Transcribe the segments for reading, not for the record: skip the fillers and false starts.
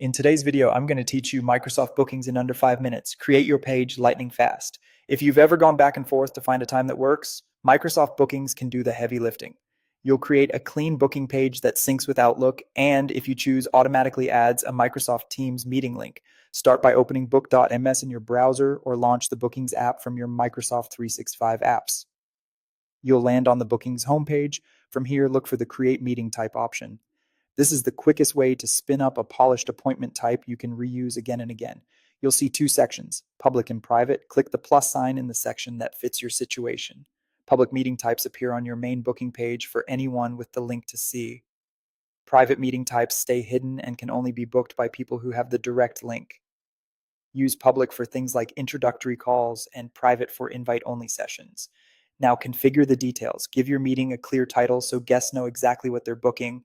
In today's video, I'm going to teach you Microsoft Bookings in under 5 minutes. Create your page lightning fast. If you've ever gone back and forth to find a time that works, Microsoft Bookings can do the heavy lifting. You'll create a clean booking page that syncs with Outlook, and if you choose, automatically adds a Microsoft Teams meeting link. Start by opening book.ms in your browser or launch the Bookings app from your Microsoft 365 apps. You'll land on the Bookings homepage. From here, look for the Create Meeting Type option. This is the quickest way to spin up a polished appointment type you can reuse again and again. You'll see two sections, public and private. Click the plus sign in the section that fits your situation. Public meeting types appear on your main booking page for anyone with the link to see. Private meeting types stay hidden and can only be booked by people who have the direct link. Use public for things like introductory calls and private for invite-only sessions. Now configure the details. Give your meeting a clear title so guests know exactly what they're booking.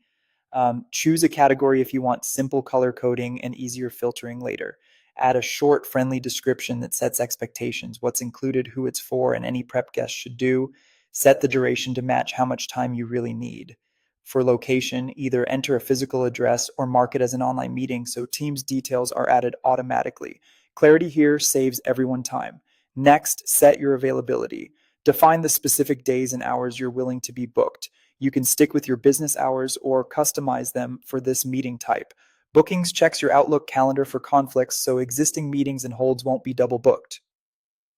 Choose a category if you want simple color coding and easier filtering later. Add a short, friendly description that sets expectations, what's included, who it's for, and any prep guests should do. Set the duration to match how much time you really need. For location, either enter a physical address or mark it as an online meeting so Teams details are added automatically. Clarity here saves everyone time. Next, set your availability. Define the specific days and hours you're willing to be booked. You can stick with your business hours or customize them for this meeting type. Bookings checks your Outlook calendar for conflicts so existing meetings and holds won't be double booked.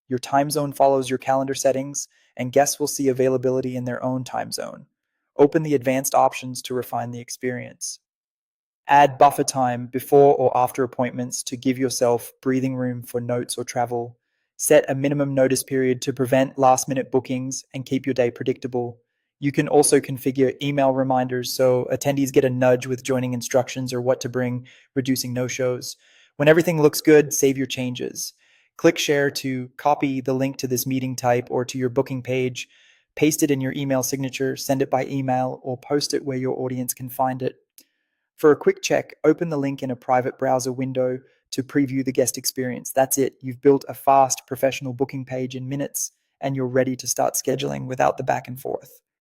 Your time zone follows your calendar settings, and guests will see availability in their own time zone. Open the advanced options to refine the experience. Add buffer time before or after appointments to give yourself breathing room for notes or travel. Set a minimum notice period to prevent last-minute bookings and keep your day predictable. You can also configure email reminders so attendees get a nudge with joining instructions or what to bring, reducing no-shows. When everything looks good, save your changes. Click share to copy the link to this meeting type or to your booking page. Paste it in your email signature, send it by email, or post it where your audience can find it. For a quick check, open the link in a private browser window to preview the guest experience. That's it. You've built a fast, professional booking page in minutes, and you're ready to start scheduling without the back and forth.